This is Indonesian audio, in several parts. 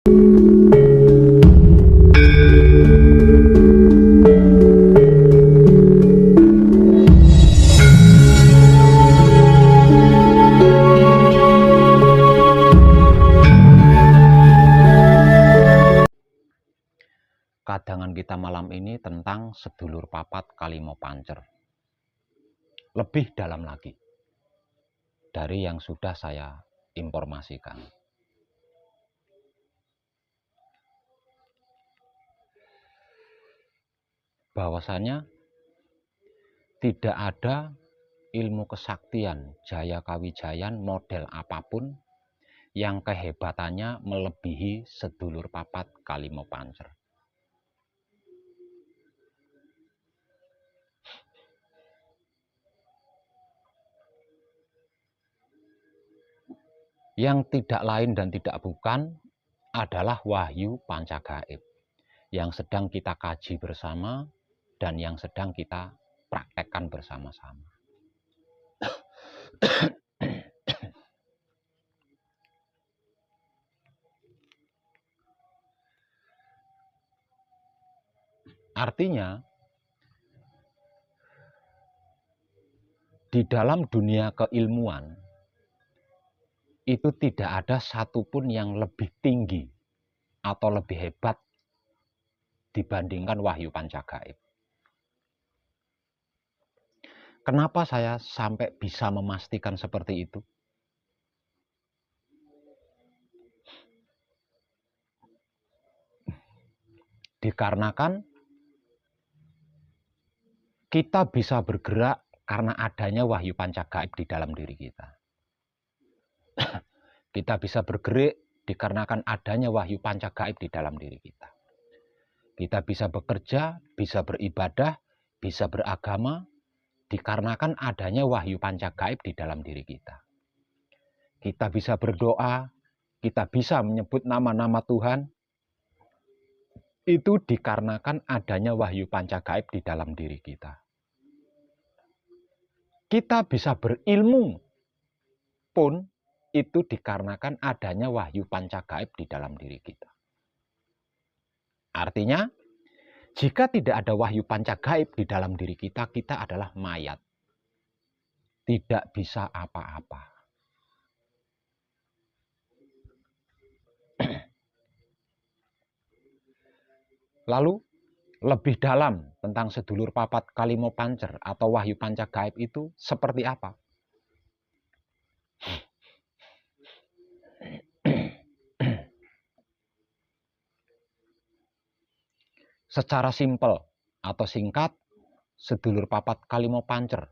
Kadangan kita malam ini tentang sedulur papat kalimo pancer. Lebih dalam lagi dari yang sudah saya informasikan. Bahwasanya tidak ada ilmu kesaktian Jaya Kawijayan model apapun yang kehebatannya melebihi sedulur papat kalimo pancer. Yang tidak lain dan tidak bukan adalah wahyu pancagaib yang sedang kita kaji bersama dan yang sedang kita praktekkan bersama-sama. Artinya, di dalam dunia keilmuan itu tidak ada satupun yang lebih tinggi atau lebih hebat dibandingkan wahyu pancagaib. Kenapa saya sampai bisa memastikan seperti itu? Dikarenakan kita bisa bergerak karena adanya wahyu pancagaib di dalam diri kita. Kita bisa bergerak dikarenakan adanya wahyu pancagaib di dalam diri kita. Kita bisa bekerja, bisa beribadah, bisa beragama dikarenakan adanya wahyu pancagaib di dalam diri kita. Kita bisa berdoa, kita bisa menyebut nama-nama Tuhan, itu dikarenakan adanya wahyu pancagaib di dalam diri kita. Kita bisa berilmu pun itu dikarenakan adanya wahyu pancagaib di dalam diri kita. Artinya, jika tidak ada wahyu pancagaib di dalam diri kita, kita adalah mayat. Tidak bisa apa-apa. Lalu, lebih dalam tentang sedulur papat kalimo pancer atau wahyu pancagaib itu seperti apa? Secara simpel atau singkat, sedulur papat kalimo pancer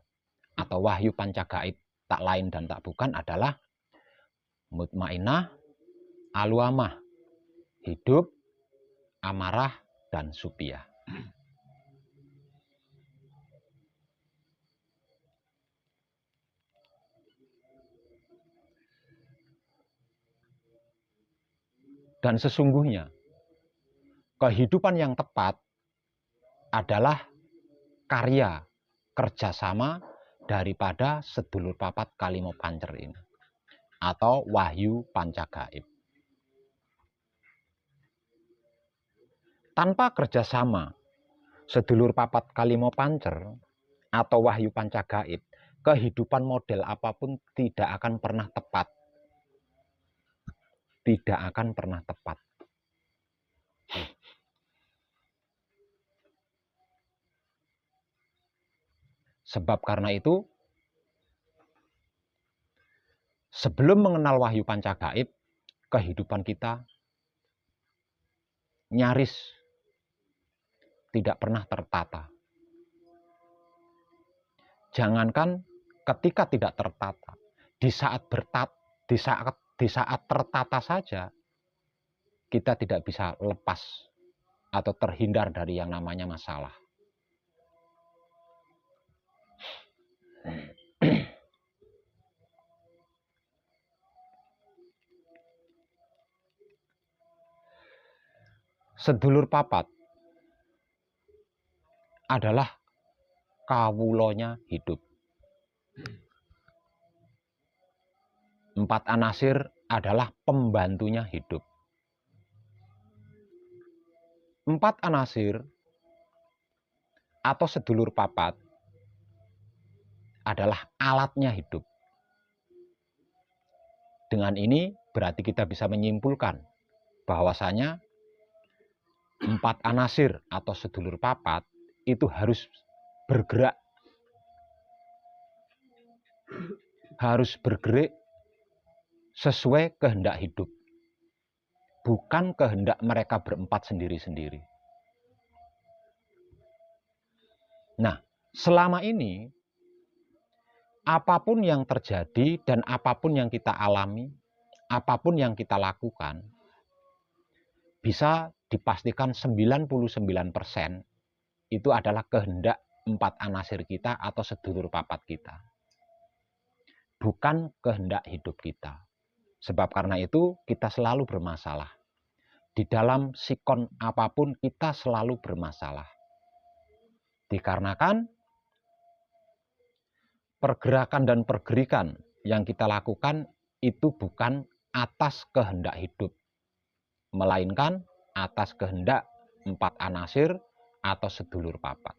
atau wahyu pancagaib tak lain dan tak bukan adalah mutmainah, aluamah, hidup, amarah, dan supiah. Dan sesungguhnya, kehidupan yang tepat adalah karya kerjasama daripada sedulur papat kalimo pancer ini atau wahyu pancagaib. Tanpa kerjasama sedulur papat kalimo pancer atau wahyu pancagaib, kehidupan model apapun tidak akan pernah tepat. Tidak akan pernah tepat. Sebab karena itu, sebelum mengenal wahyu pancagaib, kehidupan kita nyaris tidak pernah tertata. Jangankan ketika tidak tertata, di saat tertata saja, kita tidak bisa lepas atau terhindar dari yang namanya masalah. Sedulur papat adalah kawulonya hidup. 4 anasir adalah pembantunya hidup. Empat anasir atau sedulur papat adalah alatnya hidup. Dengan ini berarti kita bisa menyimpulkan bahwasanya empat anasir atau sedulur papat itu harus bergerak, sesuai kehendak hidup, bukan kehendak mereka berempat sendiri-sendiri. Nah, selama ini apapun yang terjadi dan apapun yang kita alami, apapun yang kita lakukan, bisa dipastikan 99% itu adalah kehendak empat anasir kita atau sedulur papat kita. Bukan kehendak hidup kita. Sebab karena itu kita selalu bermasalah. Di dalam sikon apapun kita selalu bermasalah. Dikarenakan pergerakan dan pergerikan yang kita lakukan itu bukan atas kehendak hidup, melainkan atas kehendak empat anasir atau sedulur papat.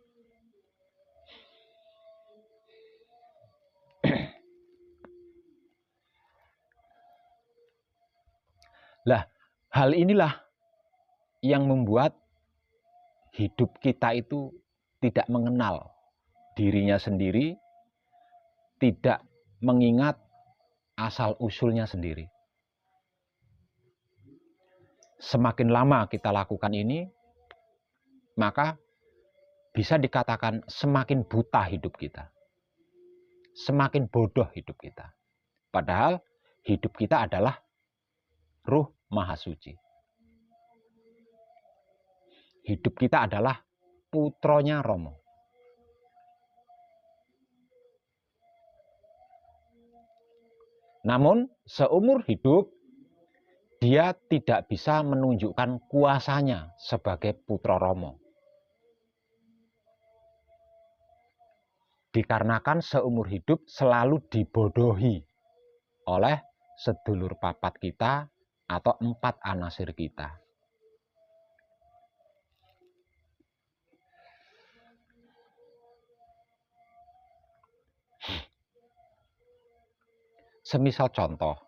Lah, hal inilah yang membuat hidup kita itu tidak mengenal dirinya sendiri, tidak mengingat asal-usulnya sendiri. Semakin lama kita lakukan ini, maka bisa dikatakan semakin buta hidup kita. Semakin bodoh hidup kita. Padahal hidup kita adalah Ruh Maha Suci. Hidup kita adalah putronya Romo. Namun seumur hidup dia tidak bisa menunjukkan kuasanya sebagai putra Romo. Dikarenakan seumur hidup selalu dibodohi oleh sedulur papat kita atau empat anasir kita. Semisal contoh,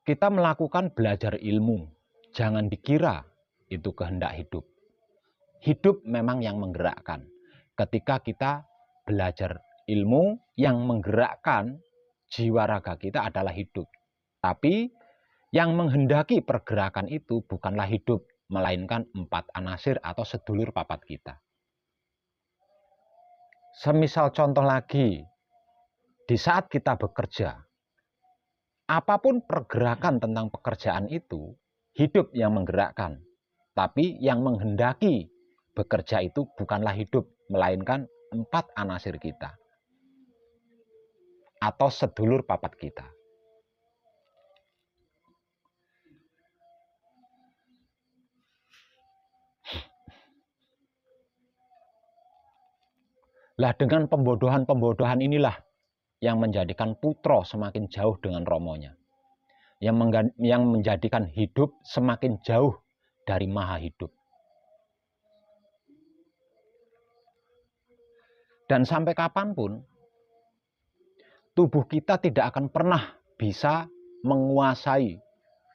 kita melakukan belajar ilmu, jangan dikira itu kehendak hidup. Hidup memang yang menggerakkan. Ketika kita belajar ilmu, yang menggerakkan jiwa raga kita adalah hidup. Tapi yang menghendaki pergerakan itu bukanlah hidup, melainkan empat anasir atau sedulur papat kita. Semisal contoh lagi, di saat kita bekerja, apapun pergerakan tentang pekerjaan itu, hidup yang menggerakkan. Tapi yang menghendaki bekerja itu bukanlah hidup, melainkan empat anasir kita atau sedulur papat kita. Lah dengan pembodohan-pembodohan inilah yang menjadikan putra semakin jauh dengan romonya. Yang menjadikan hidup semakin jauh dari Maha Hidup. Dan sampai kapanpun, tubuh kita tidak akan pernah bisa menguasai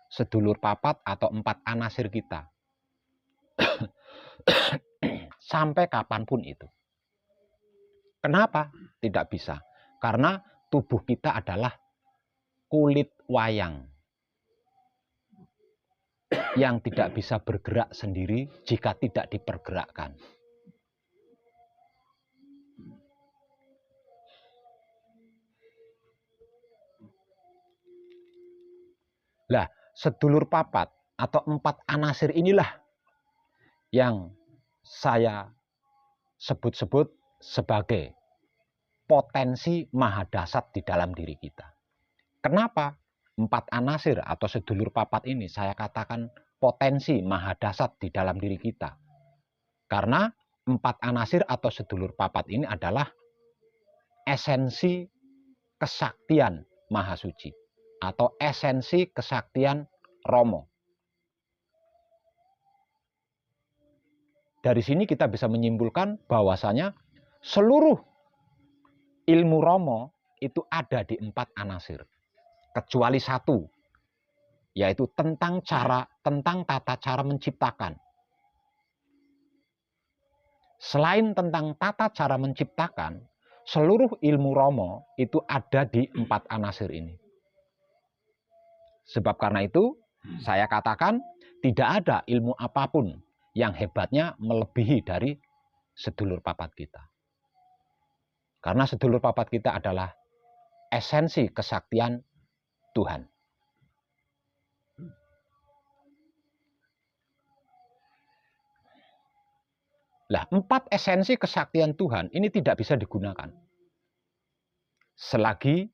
sedulur papat atau empat anasir kita. Sampai kapanpun itu. Kenapa? Tidak bisa. Karena tubuh kita adalah kulit wayang yang tidak bisa bergerak sendiri jika tidak dipergerakkan. Lah, sedulur papat atau empat anasir inilah yang saya sebut-sebut sebagai potensi maha dasar di dalam diri kita. Kenapa empat anasir atau sedulur papat ini saya katakan potensi maha dasar di dalam diri kita? Karena empat anasir atau sedulur papat ini adalah esensi kesaktian Maha Suci atau esensi kesaktian Romo. Dari sini kita bisa menyimpulkan bahwasanya seluruh ilmu Romo itu ada di 4 anasir, kecuali satu, yaitu tentang tata cara menciptakan. Selain tentang tata cara menciptakan, seluruh ilmu Romo itu ada di 4 anasir ini. Sebab karena itu, saya katakan tidak ada ilmu apapun yang hebatnya melebihi dari sedulur papat kita. Karena sedulur papat kita adalah esensi kesaktian Tuhan. Lah, 4 esensi kesaktian Tuhan ini tidak bisa digunakan selagi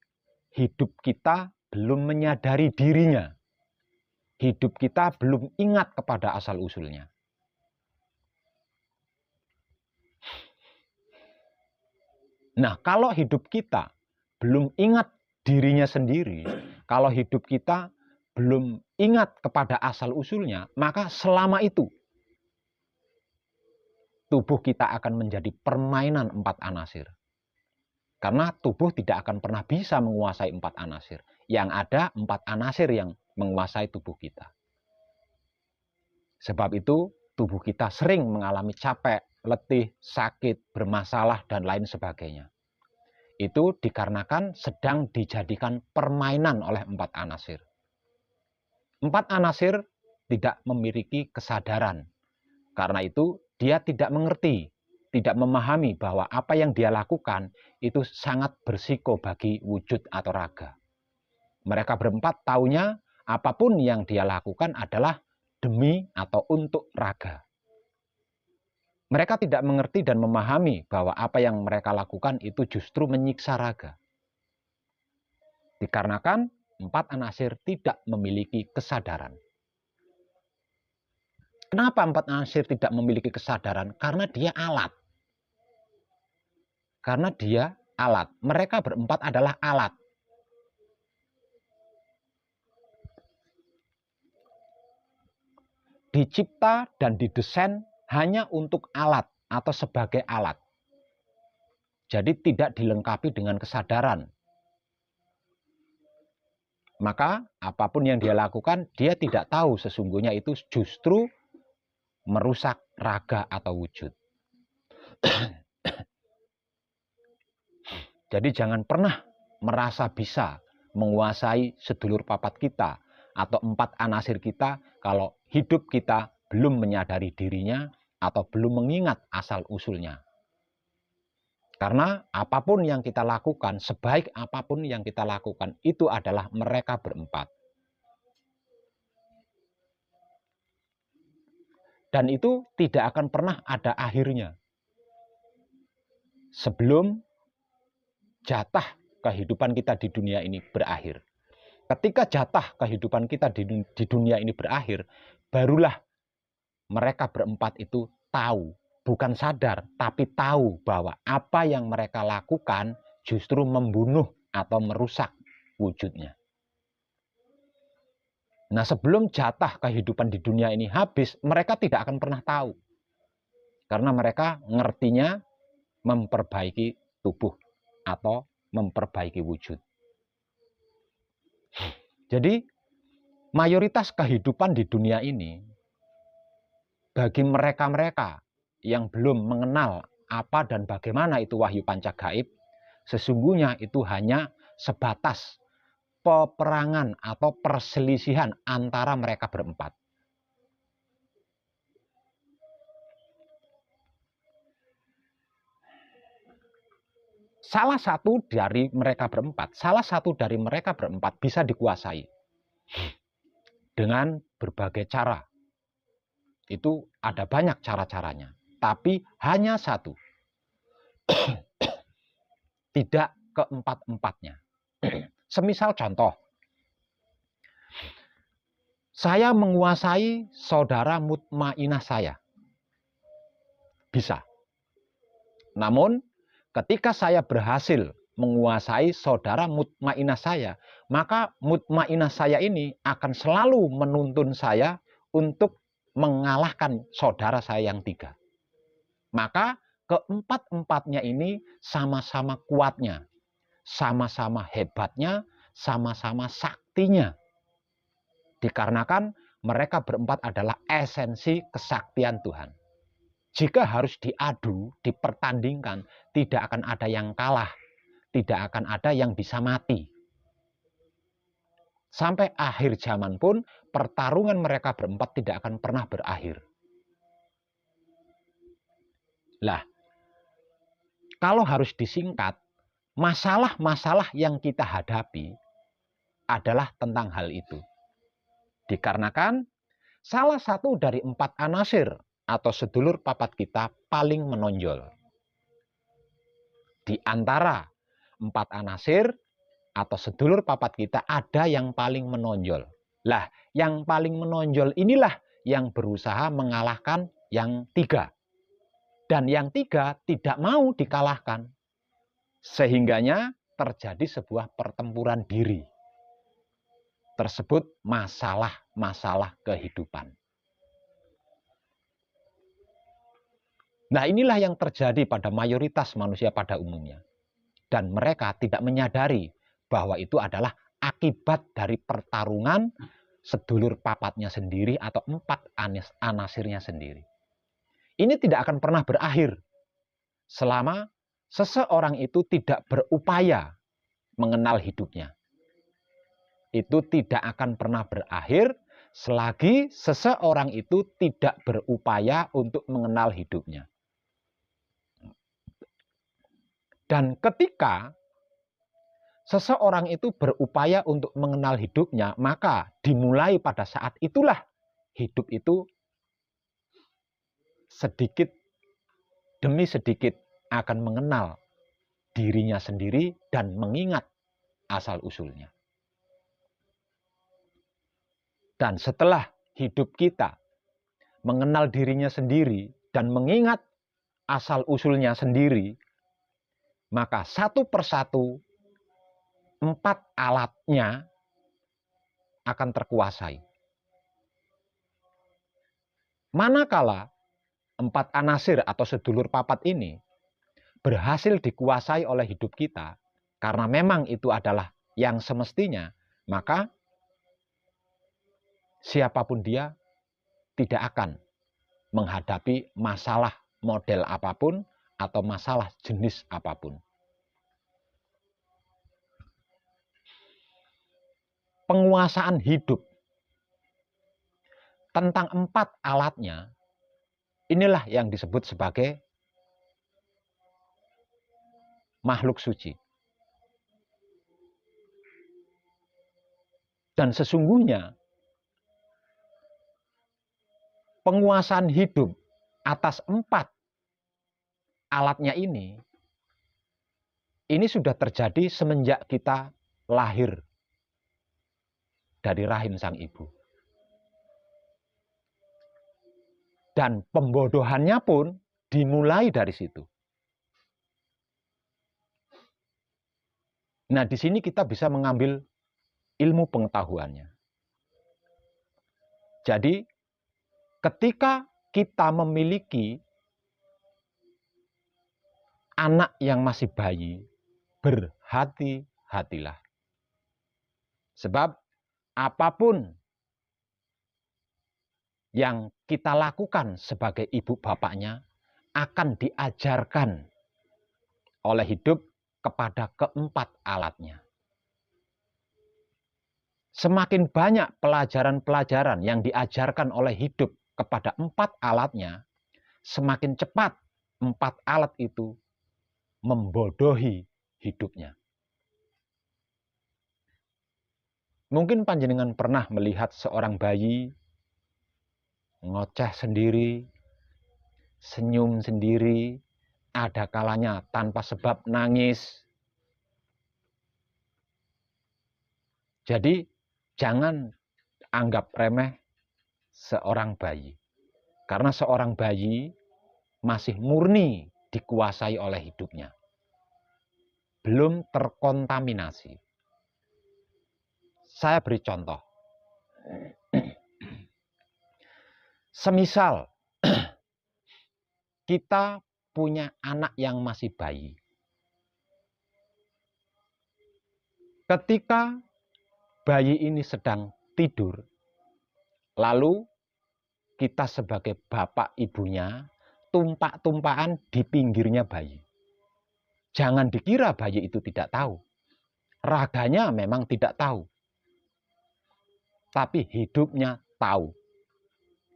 hidup kita belum menyadari dirinya. Hidup kita belum ingat kepada asal-usulnya. Nah, kalau hidup kita belum ingat dirinya sendiri, kalau hidup kita belum ingat kepada asal-usulnya, maka selama itu tubuh kita akan menjadi permainan 4 anasir. Karena tubuh tidak akan pernah bisa menguasai 4 anasir. Yang ada 4 anasir yang menguasai tubuh kita. Sebab itu tubuh kita sering mengalami capek, letih, sakit, bermasalah, dan lain sebagainya. Itu dikarenakan sedang dijadikan permainan oleh 4 anasir. 4 anasir tidak memiliki kesadaran. Karena itu dia tidak mengerti, tidak memahami bahwa apa yang dia lakukan itu sangat bersiko bagi wujud atau raga. Mereka berempat taunya apapun yang dia lakukan adalah demi atau untuk raga. Mereka tidak mengerti dan memahami bahwa apa yang mereka lakukan itu justru menyiksa raga. Dikarenakan 4 anasir tidak memiliki kesadaran. Kenapa 4 anasir tidak memiliki kesadaran? Karena dia alat. Karena dia alat. Mereka berempat adalah alat. Dicipta dan didesain hanya untuk alat atau sebagai alat. Jadi tidak dilengkapi dengan kesadaran. Maka apapun yang dia lakukan, dia tidak tahu sesungguhnya itu justru merusak raga atau wujud. Jadi jangan pernah merasa bisa menguasai sedulur papat kita atau 4 anasir kita kalau hidup kita belum menyadari dirinya atau belum mengingat asal-usulnya. Karena apapun yang kita lakukan, sebaik apapun yang kita lakukan, itu adalah mereka berempat. Dan itu tidak akan pernah ada akhirnya. Sebelum jatah kehidupan kita di dunia ini berakhir. Ketika jatah kehidupan kita di dunia ini berakhir, barulah mereka berempat itu tahu, bukan sadar, tapi tahu bahwa apa yang mereka lakukan justru membunuh atau merusak wujudnya. Nah, sebelum jatah kehidupan di dunia ini habis, mereka tidak akan pernah tahu. Karena mereka ngertinya memperbaiki tubuh atau memperbaiki wujud. Jadi, mayoritas kehidupan di dunia ini, bagi mereka-mereka yang belum mengenal apa dan bagaimana itu wahyu pancagaib, sesungguhnya itu hanya sebatas peperangan atau perselisihan antara mereka berempat. Salah satu dari mereka berempat bisa dikuasai dengan berbagai cara. Itu ada banyak cara-caranya, tapi hanya satu. Tidak keempat-empatnya. Semisal contoh, saya menguasai saudara mutmainah saya. Bisa. Namun, ketika saya berhasil menguasai saudara mutmainah saya, maka mutmainah saya ini akan selalu menuntun saya untuk mengalahkan saudara saya yang 3. Maka keempat-empatnya ini sama-sama kuatnya, sama-sama hebatnya, sama-sama saktinya. Dikarenakan mereka berempat adalah esensi kesaktian Tuhan. Jika harus diadu, dipertandingkan, tidak akan ada yang kalah, tidak akan ada yang bisa mati. Sampai akhir zaman pun, pertarungan mereka berempat tidak akan pernah berakhir. Lah, kalau harus disingkat, masalah-masalah yang kita hadapi adalah tentang hal itu. Dikarenakan salah satu dari 4 anasir atau sedulur papat kita paling menonjol. Di antara 4 anasir atau sedulur papat kita ada yang paling menonjol. Lah, yang paling menonjol inilah yang berusaha mengalahkan yang 3. Dan yang 3 tidak mau dikalahkan. Sehingganya terjadi sebuah pertempuran diri. Tersebut masalah-masalah kehidupan. Nah, inilah yang terjadi pada mayoritas manusia pada umumnya. Dan mereka tidak menyadari bahwa itu adalah akibat dari pertarungan sedulur papatnya sendiri atau 4 anasirnya sendiri. Ini tidak akan pernah berakhir selama seseorang itu tidak berupaya mengenal hidupnya. Itu tidak akan pernah berakhir selagi seseorang itu tidak berupaya untuk mengenal hidupnya. Dan ketika seseorang itu berupaya untuk mengenal hidupnya, maka dimulai pada saat itulah hidup itu sedikit demi sedikit akan mengenal dirinya sendiri dan mengingat asal-usulnya. Dan setelah hidup kita mengenal dirinya sendiri dan mengingat asal-usulnya sendiri, maka satu persatu 4 alatnya akan terkuasai. Manakala 4 anasir atau sedulur papat ini berhasil dikuasai oleh hidup kita, karena memang itu adalah yang semestinya, maka siapapun dia tidak akan menghadapi masalah model apapun atau masalah jenis apapun. Penguasaan hidup tentang 4 alatnya, inilah yang disebut sebagai makhluk suci. Dan sesungguhnya penguasaan hidup atas 4 alatnya ini sudah terjadi semenjak kita lahir dari rahim sang ibu. Dan pembodohannya pun dimulai dari situ. Nah, di sini kita bisa mengambil ilmu pengetahuannya. Jadi, ketika kita memiliki anak yang masih bayi, berhati-hatilah. Sebab apapun yang kita lakukan sebagai ibu bapaknya akan diajarkan oleh hidup kepada 4 alatnya. Semakin banyak pelajaran-pelajaran yang diajarkan oleh hidup kepada 4 alatnya, semakin cepat 4 alat itu membodohi hidupnya. Mungkin panjenengan pernah melihat seorang bayi ngoceh sendiri, senyum sendiri, ada kalanya tanpa sebab nangis. Jadi jangan anggap remeh seorang bayi. Karena seorang bayi masih murni dikuasai oleh hidupnya. belum terkontaminasi. Saya beri contoh. Semisal kita punya anak yang masih bayi. Ketika bayi ini sedang tidur, lalu kita sebagai bapak ibunya tumpak-tumpakan di pinggirnya bayi. Jangan dikira bayi itu tidak tahu. Raganya memang tidak tahu. Tapi hidupnya tahu.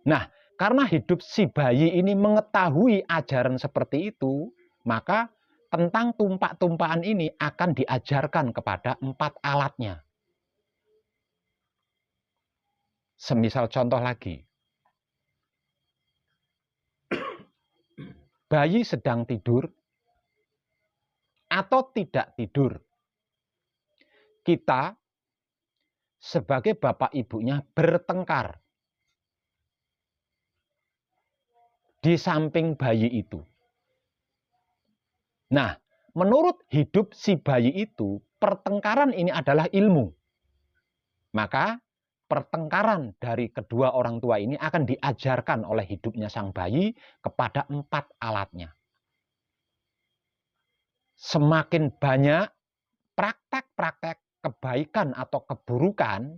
Nah, karena hidup si bayi ini mengetahui ajaran seperti itu, maka tentang tumpak-tumpakan ini akan diajarkan kepada 4 alatnya. Semisal contoh lagi, bayi sedang tidur atau tidak tidur, kita sebagai bapak ibunya bertengkar di samping bayi itu. Nah, menurut hidup si bayi itu, pertengkaran ini adalah ilmu. Maka pertengkaran dari kedua orang tua ini akan diajarkan oleh hidupnya sang bayi kepada 4 alatnya. Semakin banyak praktek-praktek kebaikan atau keburukan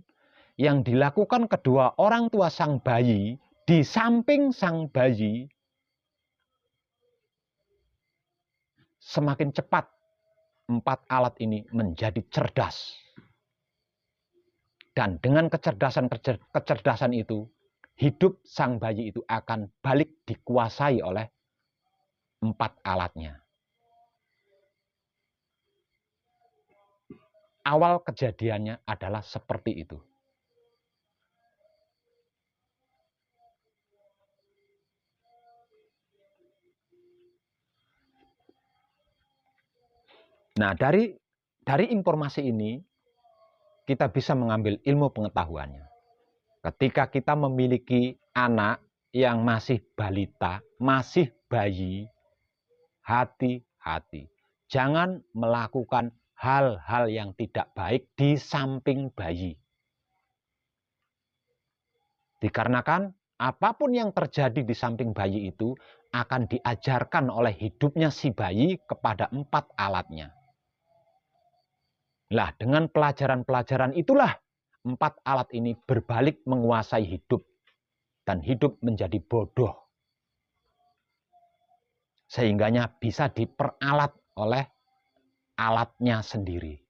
yang dilakukan kedua orang tua sang bayi di samping sang bayi, semakin cepat 4 alat ini menjadi cerdas. Dan dengan kecerdasan itu, hidup sang bayi itu akan balik dikuasai oleh 4 alatnya. Awal kejadiannya adalah seperti itu. Nah, dari informasi ini, kita bisa mengambil ilmu pengetahuannya. Ketika kita memiliki anak yang masih balita, masih bayi, hati-hati. Jangan melakukan hal-hal yang tidak baik di samping bayi. Dikarenakan apapun yang terjadi di samping bayi itu akan diajarkan oleh hidupnya si bayi kepada 4 alatnya. Lah, dengan pelajaran-pelajaran itulah 4 alat ini berbalik menguasai hidup. Dan hidup menjadi bodoh. Sehingganya bisa diperalat oleh alatnya sendiri.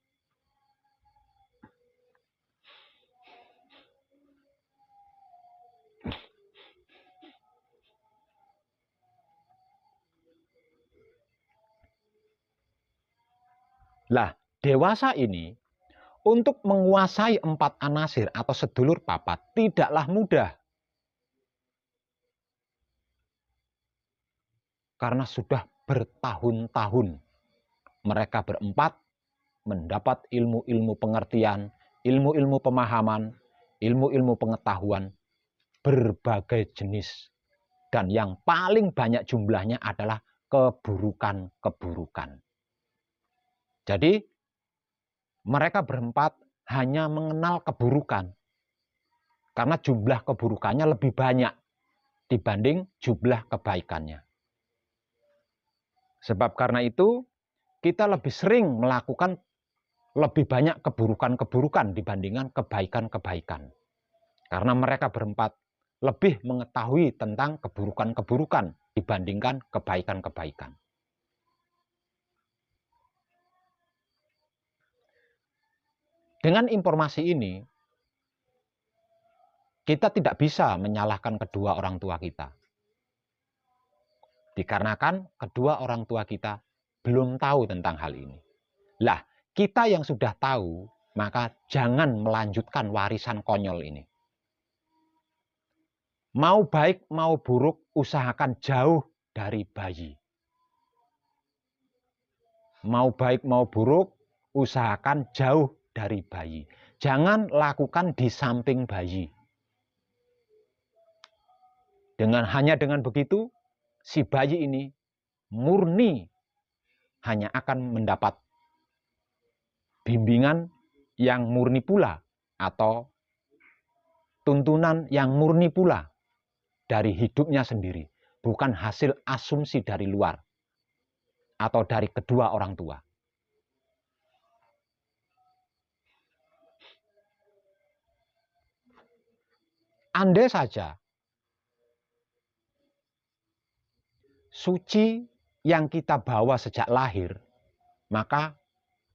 Lah, dewasa ini untuk menguasai 4 anasir atau sedulur papat tidaklah mudah. Karena sudah bertahun-tahun mereka berempat mendapat ilmu-ilmu pengertian, ilmu-ilmu pemahaman, ilmu-ilmu pengetahuan berbagai jenis. Dan yang paling banyak jumlahnya adalah keburukan-keburukan. Jadi mereka berempat hanya mengenal keburukan. Karena jumlah keburukannya lebih banyak dibanding jumlah kebaikannya. Sebab karena itu kita lebih sering melakukan lebih banyak keburukan-keburukan dibandingkan kebaikan-kebaikan. Karena mereka berempat lebih mengetahui tentang keburukan-keburukan dibandingkan kebaikan-kebaikan. Dengan informasi ini, kita tidak bisa menyalahkan kedua orang tua kita. Dikarenakan kedua orang tua kita belum tahu tentang hal ini. Lah, kita yang sudah tahu, maka jangan melanjutkan warisan konyol ini. Mau baik, mau buruk, usahakan jauh dari bayi. Mau baik, mau buruk, usahakan jauh dari bayi. Jangan lakukan di samping bayi. Hanya dengan begitu, si bayi ini murni hanya akan mendapat bimbingan yang murni pula atau tuntunan yang murni pula dari hidupnya sendiri, bukan hasil asumsi dari luar atau dari kedua orang tua. Andai saja suci yang kita bawa sejak lahir, maka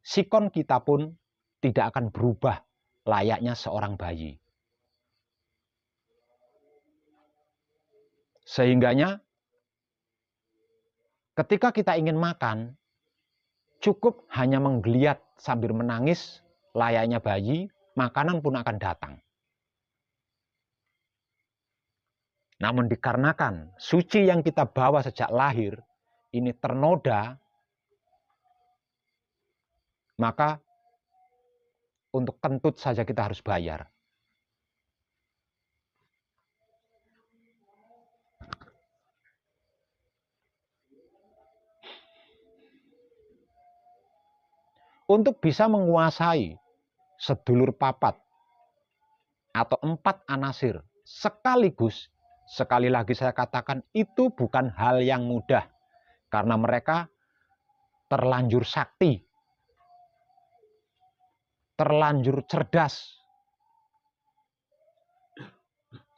sikon kita pun tidak akan berubah layaknya seorang bayi. Sehingganya ketika kita ingin makan, cukup hanya menggeliat sambil menangis layaknya bayi, makanan pun akan datang. Namun dikarenakan suci yang kita bawa sejak lahir ini ternoda, maka untuk kentut saja kita harus bayar. Untuk bisa menguasai sedulur papat atau 4 anasir sekaligus, sekali lagi saya katakan itu bukan hal yang mudah karena mereka terlanjur sakti, terlanjur cerdas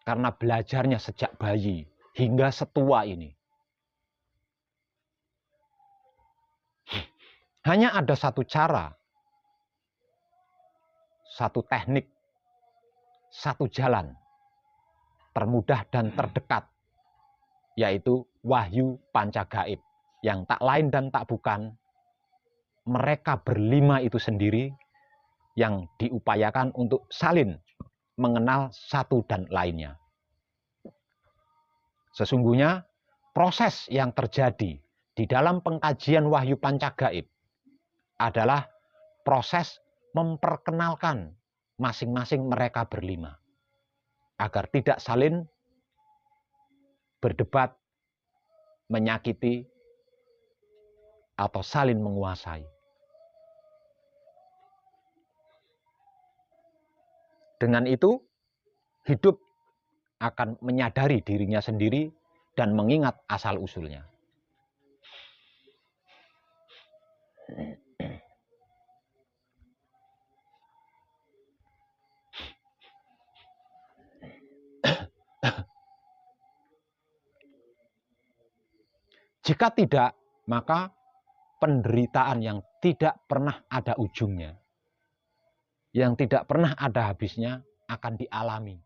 karena belajarnya sejak bayi hingga setua ini. Hanya ada satu cara, satu teknik, satu jalan termudah dan terdekat, yaitu wahyu pancagaib, yang tak lain dan tak bukan mereka berlima itu sendiri yang diupayakan untuk saling mengenal satu dan lainnya. Sesungguhnya proses yang terjadi di dalam pengkajian wahyu pancagaib adalah proses memperkenalkan masing-masing mereka berlima agar tidak saling berdebat, menyakiti, atau saling menguasai. Dengan itu, hidup akan menyadari dirinya sendiri dan mengingat asal-usulnya. Jika tidak, maka penderitaan yang tidak pernah ada ujungnya, yang tidak pernah ada habisnya akan dialami